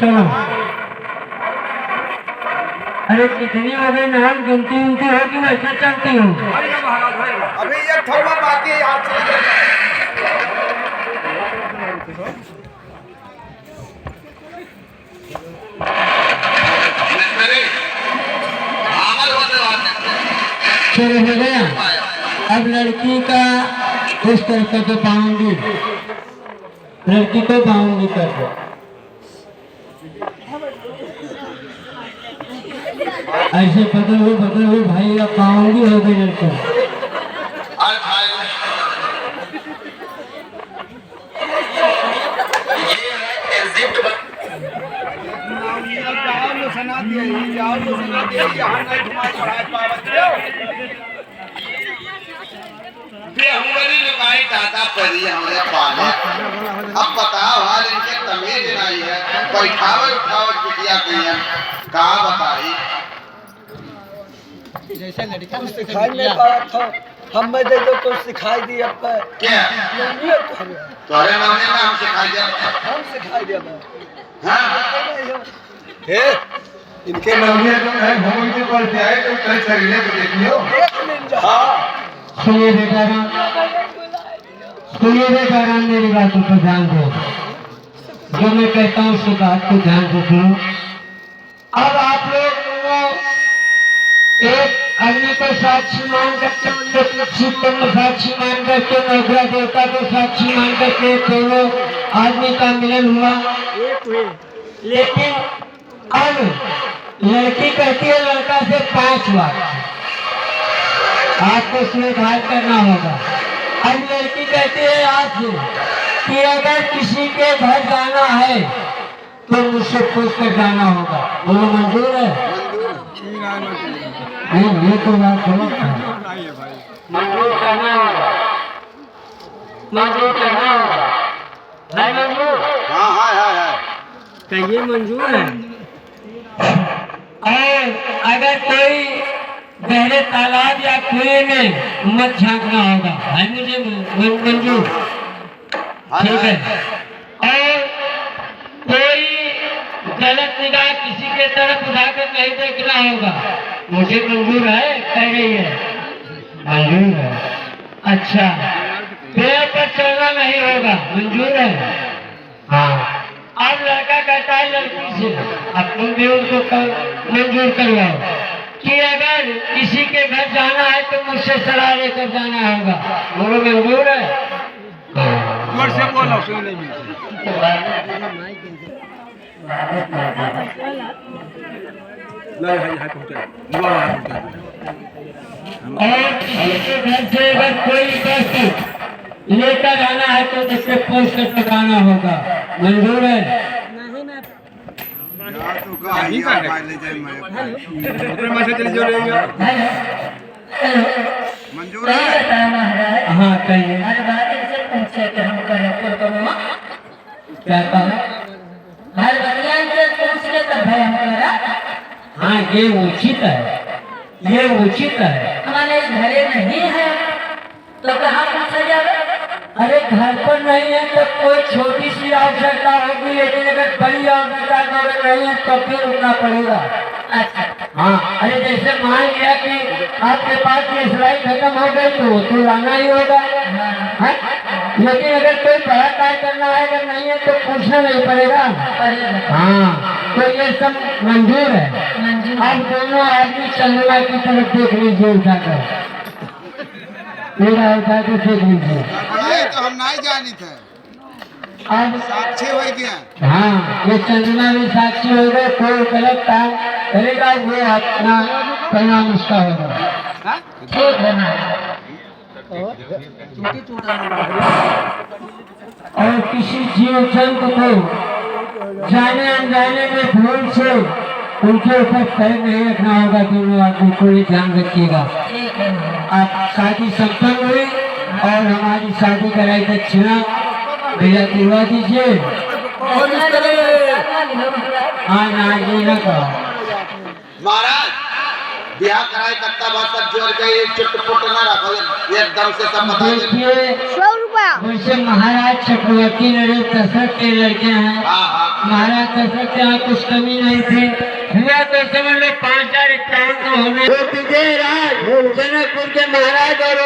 चलो। अरे कितनी हो गई नाम, गिनती उनती होगी वैसे चलती हो। अभी ये थोड़ा बाकी है यहाँ से। चलो हो गया। अब लड़की का इस तरह से बाउंड्री, लड़की को बाउंड्री कर दो। ऐसे बदलो भाई, अब बाउंड्री हो गई लड़का। अब बताओ हाल इनके तमीज नहीं है, बैठावट उठावट बिटिया की है, कहाँ बताई। जैसे लड़का सिखाई नहीं पाया था, हम मैं दे दो तो सिखाई दी। अब क्या तोरे मामले में हम सिखाई दिया, हम सिखाई दिया। हाँ इनके नौकरी तो है भवन के पर से आए तो कल शरीर को देख लियो। सुनिए बेटा राम, सुनिए बेटा राम, मेरी बातों पर ध्यान दो। जो मैं कहता हूँ उसकी बात को ध्यान से सुनो। अब आप लोग एक अग्नि को साक्षी मान करके, शीतल को साक्षी मान करके, नवग्रह देवता को साक्षी मान करके दोनों आदमी का मिलन हुआ। लेकिन अब लड़की कहती है लड़का से 5 बार आपको स्वीकार करना होगा। अब लड़की कहती है आपसे कि अगर किसी के घर जाना है तो मुझसे पूछ कर जाना होगा। बोलो मंजूर है? नहीं, ये तो बात गलत है। मंजूर करना होगा, मंजूर करना होगा। है मंजूर? हाँ हाँ हाँ हाँ। कहिए मंजूर है। और अगर कोई गहरे तालाब या कुएं में मत झांकना होगा। है मुझे मंजूर? ठीक है। और कोई गलत निगाह किसी के तरफ उठाकर नहीं देखना होगा। मुझे मंजूर है? कह रही है मंजूर है। अच्छा, पेड़ पर चलना नहीं होगा। मंजूर है? हाँ। अब लड़का कहता है लड़की से, अब तुम भी उनको मंजूर करवाओ कि अगर किसी के घर जाना है तो मुझसे सलाह लेकर जाना होगा। बोलो मंजूर है? जोर से बोलो, सुन नहीं मिलती। नहीं है पहुंचा, दुआ पहुंचा। और किसी के घर से अगर कोई वस्तु लेकर आना है तो उससे पूछ कर पकाना होगा। मंजूर है? नहीं कर मंजूर है। हाँ कहिए। क्या कहा? हाँ ये उचित है, ये उचित है। हमारे घरे नहीं है तो कहाँ पूछा जाए? अरे घर पर नहीं है तो कोई छोटी सी आवश्यकता होगी, लेकिन अगर बड़ी आवश्यकता अगर नहीं है तो फिर रुकना पड़ेगा। अच्छा, हाँ, अरे जैसे मान लिया कि आपके पास ये सिलाई खत्म हो गई तो लाना ही होगा। हाँ? लेकिन अगर कोई बड़ा कार्य करना है, अगर नहीं है तो पूछना नहीं पड़ेगा। हाँ, तो ये सब मंजूर है। अब दोनों आदमी चंद्रमा की तरफ देख लीजिए, उठाकर मेरा उठा के देख लीजिए। तो हम नहीं जानी थे, अब साक्षी हो गया। हाँ, ये चंद्रमा भी साक्षी हो गए। कोई गलत काम करेगा वो अपना परिणाम उसका होगा। ठीक है ना? और किसी जीव जंतु को जाने अनजाने में भूल से उनके ऊपर पैर नहीं रखना होगा। दोनों आदमी को ये ध्यान रखिएगा। ठीक है। आप शादी संपन्न हुई और हमारी शादी कराई दक्षिणा भैया दिलवा दीजिए। हाँ ना जी ना कहो महाराज, ब्याह कराए कत्ता बात सब जोड़ के एक चुटपुट ना रखो, एकदम से सब बता दे। देखिए, 100 रुपया। वैसे महाराज चक्रवर्ती नरेश दशरथ के लड़के हैं। हाँ हाँ महाराज कर सकते हैं, कुछ कमी नहीं थी, हुआ तो समझ लो 5,051 तो हमें विजय राज जनकपुर के महाराज और